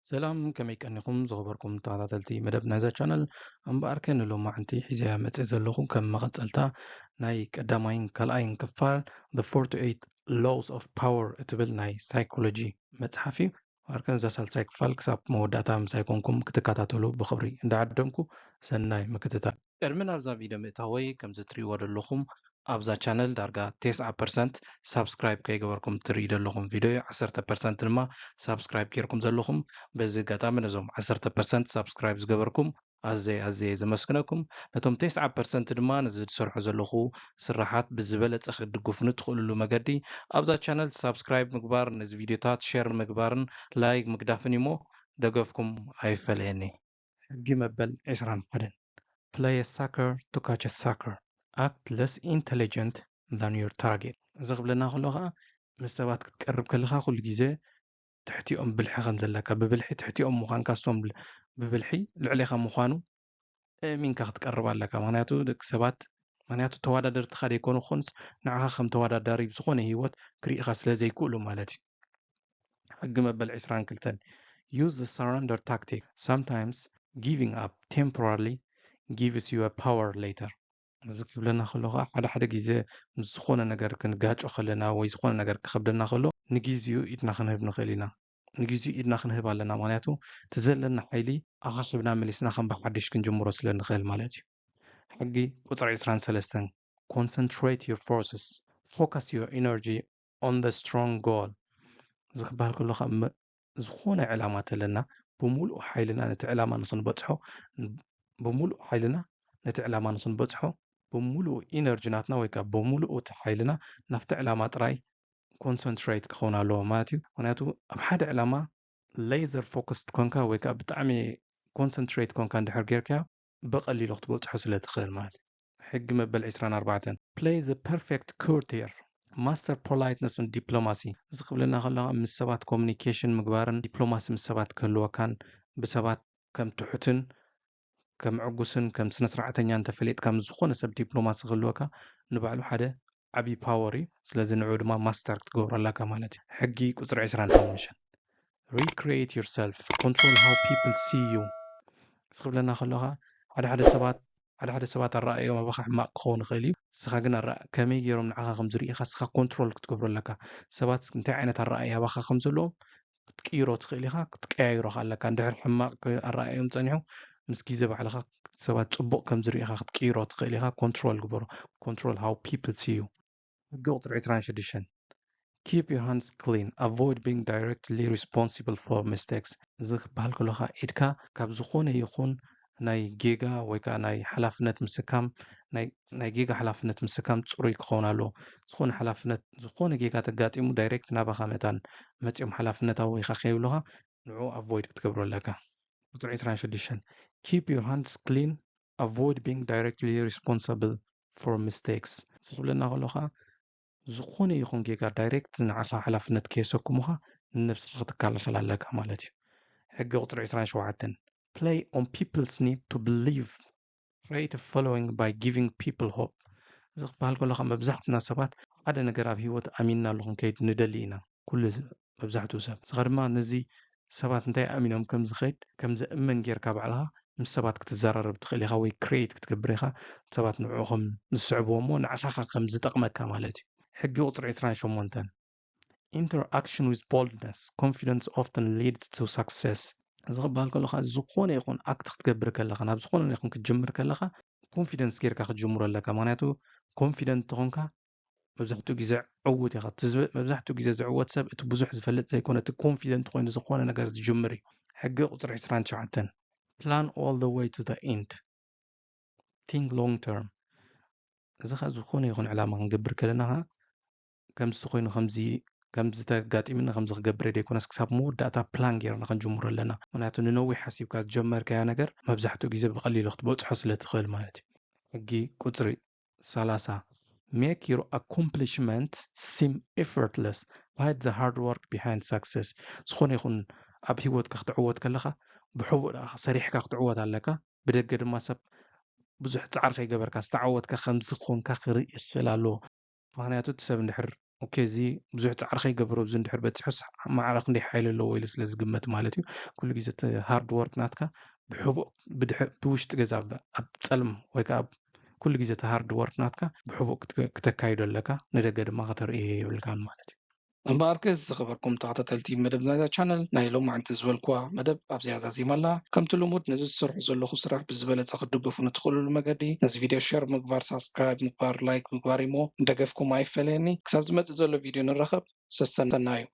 ሰላም ከመይ ቀኒኹም ዝኸበርኩም ተኸታተልቲ መደብ ናይዛ ቻነል እምበኣር ከንሎማዓንቲ ሒዘያ መፅእ ዘለኹ ከም መቐፀልታ ናይ ቀዳማይን ካልኣይን ክፋል The 48 Laws of Power እትብል ናይ ሳይኮሎጂ መፅሓፍ እዩ። ዋርከን እዛ ሳልሳይ ክፋል ክሳብ መወዳእታ ምሳይ ኮንኩም ክትከታተሉ ብኽብሪ እንዳዓደምኩ ሰናይ ምክትታል። ቅድሚ ናብዛ ቪድዮ ምእታወይ ከምዚ ትሪእዎ ዘለኹም ኣብዛ ቻነል ዳርጋ 90% ሳብስክራይብ ከይገበርኩም ትሪኢ ዘለኹም ቪድዮ 10% ድማ ሳብስክራይብ ጌርኩም ዘለኹም በዚ ኣጋጣሚ ነዞም 10% ሳብስክራይብ ዝገበርኩም ኣዘየ ዘመስግነኩም ነቶም 90% ድማ ነዚ ዝሰርሑ ዘለኹ ስራሓት ብዝበለፀ ክድግፍኑ ትኽእልሉ መገዲ ኣብዛ ቻነል ሳብስክራይብ ምግባር ነዚ ቪድዮታት ሼር ምግባርን ላይክ ምግዳፍን እሞ ደገፍኩም ኣይፈለየኒ። ሕጊ መበል 21 Play a sucker to catch a sucker. Act less intelligent than your target. እዚ ክብለና ከሎ ከዓ ምስ ሰባት ክትቀርብ ከለካ ኩሉ ግዜ ትሕቲኦም ብልሒ ከም ዘለካ ብብልሒ ትሕቲኦም ምዃንካ ሶም ብብልሒ ልዕሊኻ ምዃኑ እሚንካ ክትቀርብ ኣለካ። ምክንያቱ ተወዳደርትካ ደይኮኑ ክኾንስ ንዓኻ ከም ተወዳዳሪ ብዝኾነ ሂወት ክሪኢኻ ስለ ዘይክእሉ ማለት እዩ። ሕጊ መበል 22 Use the surrender tactic. Sometimes giving up temporarily gives you a power later. እዚ ክብለና ከሎ ከዓ ሓደ ግዜ ምስ ዝኾነ ነገር ክንጋጮ ከለና ወይ ዝኾነ ነገር ክከብደና ከሎ ንግዜኡ ኢድና ክንህብ ንኽእል ኢና። ንግዜኡ ኢድና ክንህብ ኣለና ምክንያቱ ትዘለና ሓይሊ ኣኻኺብና መሊስና ከም ብሓድሽ ክንጅምሮ ስለ ንኽእል ማለት እዩ። ሕጊ ቁፅሪ 23 Concentrate your forces. Focus your energy on the strong goal. እዚ ክበሃል ከሎ ከዓ ዝኾነ ዕላማ ተለና ብሙሉእ ሓይልና ነቲ ዕላማ ንክንበፅሖ ብሙሉእ ኢነርጂናትና ወይ ከዓ ብሙሉእ እቲ ሓይልና ናፍቲ ዕላማ ጥራይ ኮንሰንትሬት ክኸውን ኣለዎ ማለት እዩ። ምክንያቱ ኣብ ሓደ ዕላማ ሌዘር ፎከስድ ኮንካ ወይ ከዓ ብጣዕሚ ኮንሰንትሬት ኮንካ እንድሕር ጌርካ ብቐሊሉ ክትበፅሖ ስለ ትኽእል ማለት እዩ። ሕጊ መበል 24 Play the perfect courtier. Master politeness and diplomacy. እዚ ክብለና ከሎ ምስ ሰባት ኮሚኒኬሽን ምግባርን ዲፕሎማሲ ምስ ሰባት ክህልወካን ብሰባት ከም ትሑትን ከም ዕጉስን ከም ስነ ስርዓተኛ እንተፈለጥካ ምስ ዝኾነ ሰብ ዲፕሎማሲ ክህልወካ ንባዕሉ ሓደ ዓብይ ፓወር እዩ። ስለዚ ንዑ ድማ ማስተር ክትገብሮ ኣለካ ማለት እዩ። ሕጊ ቁፅሪ 25 Recreate yourself. Control how people see you. እዚ ክብለና ከሎ ሓደ ሰባት ኣረኣዮም ኣባኻ ሕማቅ ክኸውን ይኽእል እዩ። ስኻ ግን ከመይ ገይሮም ንዓኻ ከም ዝርኢኻ ስኻ ኮንትሮል ክትገብሮ ኣለካ። ሰባት እንታይ ዓይነት ኣረኣእያ ኣባኻ ከም ዘለዎም ክትቅይሮ ትኽእል ኢኻ፣ ክትቀያይሮኻ ኣለካ። እንድሕር ሕማቅ ኣረኣእዮም ፀኒሑ ምስ ግዜ ባዕልኻ ሰባት ፅቡቅ ከም ዝርኢኻ ክትቅይሮ ትኽእል ኢኻ። ኮንትሮል ግበሮ። Control how people see you. ሕጊ ቁፅሪ 26 Keep your hands clean. Avoid being directly responsible for mistakes. እዚ ክበሃል ከሎኻ ኢድካ ካብ ዝኾነ ይኹን ናይ ጌጋ ወይ ከዓ ናይ ሓላፍነት ምስካም ናይ ጌጋ ሓላፍነት ምስካም ፅሩይ ክኸውን ኣለዎ። ዝኾነ ጌጋ ተጋጢሙ ዳይሬክት ናባኻ መፂኦም ሓላፍነታዊ ኢኻ ከይብልኻ ንዑ ኣቮይድ ክትገብሮ ኣለካ። ቁፅሪ 26 Keep your hands clean. Avoid being directly responsible for mistakes. እዚ ክብለና ከሎኻ ዝኾነ ይኹን ጌጋ ዳይሬክት ንዓኻ ሓላፍነት ከየሰኩሙኻ ንነብስኻ ክትከላኸል ኣለካ ማለት እዩ። ሕጊ ቁፅሪ 27 Play on people's need to believe. Create a following by giving people hope. እዚ ክበሃል ከሎኻ መብዛሕትና ሰባት ሓደ ነገር ኣብ ሂወት ኣሚንና ኣለኹም ከይድ ንደሊ ኢና ኩሉ መብዛሕትኡ ሰብ ስኻ ድማ ነዚ ሰባት እንታይ ኣሚኖም ከም ዝኸይድ ከም ዘእመን ጌርካ ባዕልኻ ምስ ሰባት ክትዘራረብ ትኽእል ኢኻ ወይ ክሬት ክትገብር ኢኻ ሰባት ንዕኹም ዝስዕብዎ እሞ ንዓኻ ከም ዝጠቕመካ ማለት እዩ። ሕጊ ቁፅሪ 28 Interaction with boldness. Confidence often leads to success. እዚ ክበሃል ከሎኻ ዝኾነ ይኹን ኣክት ክትገብር ከለኻ ናብ ዝኾነ ይኹን ክትጅምር ከለኻ ኮንፊደንስ ጌርካ ክትጅምሮ ኣለካ። ምክንያቱ ኮንፊደንት ተኾንካ መብዛሕትኡ ግዜ ዕውት ኢኻ። መብዛሕትኡ ግዜ ዝዕወት ሰብ እቲ ብዙሕ ዝፈልጥ ዘይኮነ እቲ ኮንፊደንት ኮይኑ ዝኾነ ነገር ዝጅምር እዩ። ሕጊ ቁፅሪ 29 Plan all the way to the end. Think long term. እዚ ኸ ዝኾነ ይኹን ዕላማ ክንገብር ከለና ከምዚ ኮይኑ ከምዚ ተጋጢምና ከምዚ ክገብር ደይኮነስ ክሳብ መወዳእታ ፕላን ጌርና ክንጅምሮ ኣለና። ምክንያቱ ንነዊሕ ሓሲብካ ዝጀመርካያ ነገር መብዛሕትኡ ግዜ ብቐሊሉ ክትበፅሖ ስለ ትኽእል ማለት እዩ። ሕጊ ቁፅሪ 30 Make your accomplishment seem effortless. Hide the hard work behind success. ዝኾነ ይኹን ኣብ ሂወትካ ክትዕወት ከለኻ ብሕቡእ ሰሪሕካ ክትዕወት ኣለካ። ብደገ ድማ ሰብ ብዙሕ ፃዕሪ ከይገበርካ ዝተዓወትካ ከምዚ ኮንካ ክርኢ ይኽእል ኣለዎ። ምክንያቱ እቲ ሰብ እንድሕር اوكي زي بزح ጻዕሪ ከይገብሮ ብዚ እንድሕር በፂሑስ ማዕረኽ እንደ ሓይሊ ኣለዎ ኢሉ ስለ ዝግመት ማለት እዩ ኩሉ ግዜ እቲ ሃርድ ወርክ ናትካ ብሕቡእ ብውሽጢ ገዛ ኣብ ፀልም ወይ ከዓ ኩሉ ግዜ እቲ ሃርድ ወርክ ናትካ ብሕቡእ ክተካይዶ ኣለካ ንደገ ድማ ከተርእዮ የብልካን ማለት እዩ እምበኣርክስ ዝኸበርኩም ተኸታተልቲ መደብ ናይዛ ቻነል ናይ ሎማዓንቲ ዝበልክዋ መደብ ኣብዚ ኣዛዚማ ኣላ ከምቲ ልሙድ ነዚ ዝሰርሑ ዘለኹ ስራሕ ብዝበለፀ ክድገፉ ንትኽእልሉ መገዲ ነዚ ቪድዮ ሸር ምግባር ሳብስክራይብ ምግባር ላይክ ምግባር እሞ እንደገፍኩም ኣይፈለየኒ ክሳብ ዝመፅእ ዘሎ ቪድዮ ንረኸብ ሰሰና እዩ